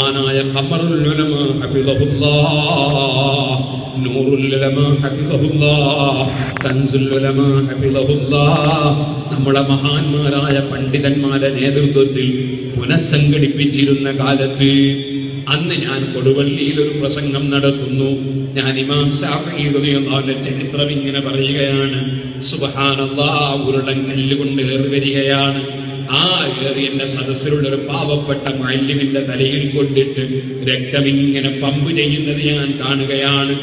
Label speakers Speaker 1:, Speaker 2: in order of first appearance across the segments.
Speaker 1: ആനായ ഖമറുൽ ഉലമ ഹഫിളഹുല്ലാഹ്, നൂറുൽ ഉലമ ഹഫിളഹുല്ലാഹ്, കൻസുൽ ഉലമ ഹഫിളഹുല്ലാഹ്. നമ്മുടെ മഹാന്മാരായ പണ്ഡിതന്മാരുടെ നേതൃത്വത്തിൽ പുനഃസംഘടിപ്പിച്ചിരുന്ന കാലത്ത് അന്ന് ഞാൻ കൊടുവള്ളിയിൽ ഒരു പ്രസംഗം നടത്തുന്നു. ഞാൻ ഇമാം ശാഫിഈ റളിയല്ലാഹുവിന്റെ ചരിത്രം ഇങ്ങനെ പറയുകയാണ്. സുബ്ഹാനല്ലാഹ്, ഉരുളൻ കല്ലുകൊണ്ട് ഏറി വരികയാണ്. ആ ഏറി എന്റെ സദസ്സിലുള്ള ഒരു പാവപ്പെട്ട മുഅല്ലിമിന്റെ തലയിൽ കൊണ്ടിട്ട് രക്തമിങ്ങനെ പമ്പ് ചെയ്യുന്നത് ഞാൻ കാണുകയാണ്.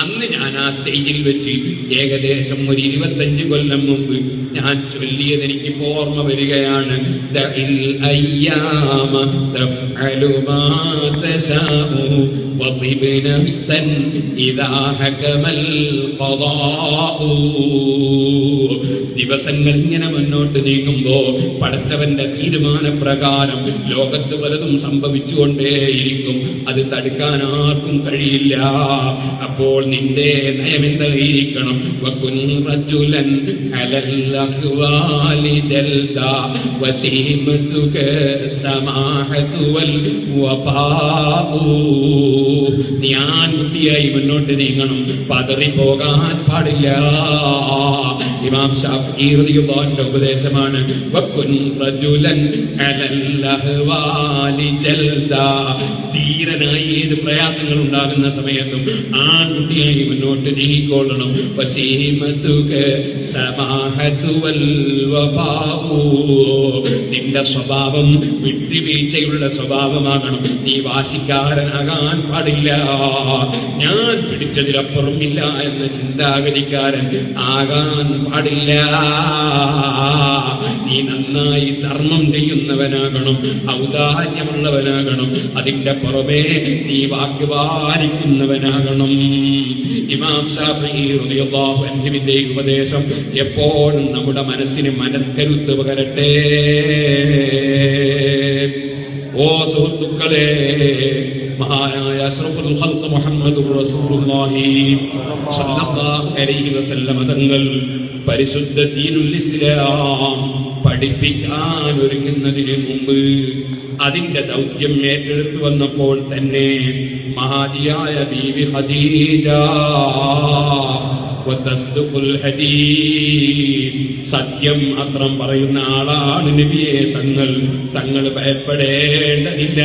Speaker 1: അന്ന് ഞാൻ ആ സ്റ്റേജിൽ വെച്ച് ഏകദേശം ഒരു 25 കൊല്ലം മുമ്പ് ഞാൻ ചൊല്ലിയത് എനിക്ക് ഓർമ്മ വരികയാണ്. ദഇൽ അയ്യാമ തഫ്അലു മാ തശാഉ വതിബ് നഫ്സൻ ഇദാ ഹകമൽ ഖദാഉ. ദിവസങ്ങൾ ഇങ്ങനെ മുന്നോട്ട് നീങ്ങുമ്പോ പടച്ചവന്റെ തീരുമാനപ്രകാരം ലോകത്ത് പലതും സംഭവിച്ചുകൊണ്ടേയിരിക്കും. അത് തടുക്കാൻ ആർക്കും കഴിയില്ല. അപ്പോൾ നിന്റെ നയമെന്തായിരിക്കണം? വകുൻ റജുലൻ അലൽ അഖ്വാലി ജൽദാ വസീമതുക സമാഹതു വൽ വഫാഉ. നീ ആൺകുട്ടിയായി മുന്നോട്ട് നീങ്ങണം, പതറിപ്പോകാൻ പാടില്ല. ഇമാം ശാഫിഈ റളിയല്ലാഹുവിന്റെ ഉപദേശമാണ്. വകുൻ റജുലൻ അലൽ അഹ്വാലി ജൽദാ. ധീരനായി ഏത് പ്രയാസങ്ങൾ ഉണ്ടാകുന്ന സമയത്തും ആൺകുട്ടിയായി മുന്നോട്ട് നീങ്ങിക്കൊള്ളണം. വസീമതുക സമാഹതു വൽ വഫാഉ. നിന്റെ സ്വഭാവം വിട്ടുവീഴ്ചയുള്ള സ്വഭാവമാകണം. നീ വാശിക്കാരനാകാൻ പാടില്ല. ഞാൻ പിടിച്ചതിലപ്പുറം ഇല്ല എന്ന ചിന്താഗതിക്കാരൻ ആകാൻ പാടില്ല. നീ നന്നായി ധർമ്മം ചെയ്യുന്നവനാകണം, ഔദാര്യമുള്ളവനാകണം. അതിന്റെ പുറമേ നീ വാക്ക് പാലിക്കുന്നവനാകണം. ഇമാം ശാഫിഈ റളിയല്ലാഹു അൻഹുവിന്റെ ഉപദേശം എപ്പോഴും നമ്മുടെ മനസ്സിന് മനക്കരുത്ത് പകരട്ടെ. ഓ സുഹൃത്തുക്കളെ, മഹാനായ അഷ്റഫുൽ ഖൽഖ് മുഹമ്മദുർ റസൂലുള്ളാഹി സ്വല്ലല്ലാഹു അലൈഹി വസല്ലം തങ്ങൾ പരിശുദ്ധ ദീനുൽ ഇസ്ലാം പഠിപ്പിക്കാൻ ഒരുങ്ങുന്നതിന് മുമ്പ് അതിന്റെ ദൗത്യം ഏറ്റെടുത്തു വന്നപ്പോൾ തന്നെ മഹാദിയായ ബീവി ഖദീജ വതസ്ദുഖുൽ ഹദീസ്, സത്യം മാത്രം പറയുന്ന ആളാണ് നബിയെ തങ്ങൾ. തങ്ങൾ ഭയപ്പെടേണ്ടതില്ല.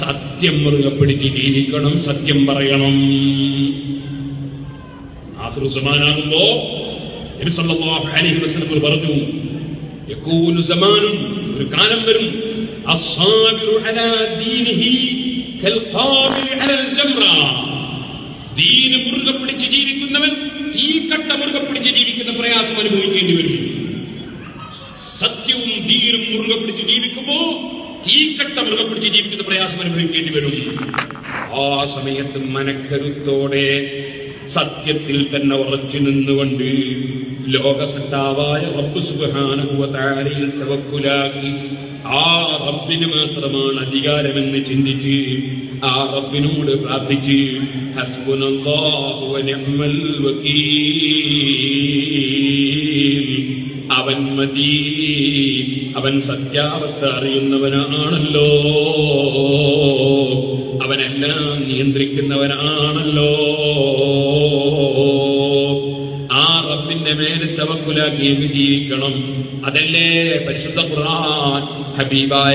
Speaker 1: സത്യം മുറുകെ പിടിച്ച് ജീവിക്കണം, സത്യം പറയണം. ആഖിറു സമാനാകുമ്പോ നബി സല്ലല്ലാഹു അലൈഹി വസല്ലം പറഞ്ഞു, യകൂനു സമാനുൻ, ഒരു കാലം വരും, അസ്സാബിറു അലാ ദീനിഹി കൽ ഖാബിൽ അലൽ ജംറ. ദീന് മുറുകെ പിടിച്ച് ജീവിക്കുന്നവൻ തീക്കട്ട മുറുകെ പിടിച്ച് ജീവിക്കുന്ന പ്രയാസം അനുഭവിക്കേണ്ടി വരും. സത്യവും ദീനും മുറുകെ പിടിച്ച് ജീവിക്കുമ്പോ തീക്കട്ട മുറുകെ പിടിച്ച് ജീവിക്കുന്ന പ്രയാസം അനുഭവിക്കേണ്ടി വരും. ആ സമയത്ത് മനക്കരുത്തോടെ സത്യത്തിൽ തന്നെ ഉറച്ചു നിന്നുകൊണ്ട് ലോകസത്താവായ റബ്ബ് സുബ്ഹാനഹു വ തആലയിൽ തവക്കുലാക്കി ആ റബ്ബിന് മാത്രമാണ് അധികാരമെന്ന് ചിന്തിച്ച് ആ റബ്ബിനോട് പ്രാർത്ഥിച്ച് ഹസ്ബുനല്ലാഹു വ നിഅ്മൽ വകീൽ, അവൻ മതി, അവൻ സത്യാവസ്ഥ അറിയുന്നവനാണല്ലോ, അവനെല്ലാം നിയന്ത്രിക്കുന്നവനാണല്ലോ. ആ റബ്ബിന്റെ മേലെ തവക്കുലാക്കി ജീവിക്കണം. അതല്ലേ പരിശുദ്ധ ഖുർആൻ ഹബീബായ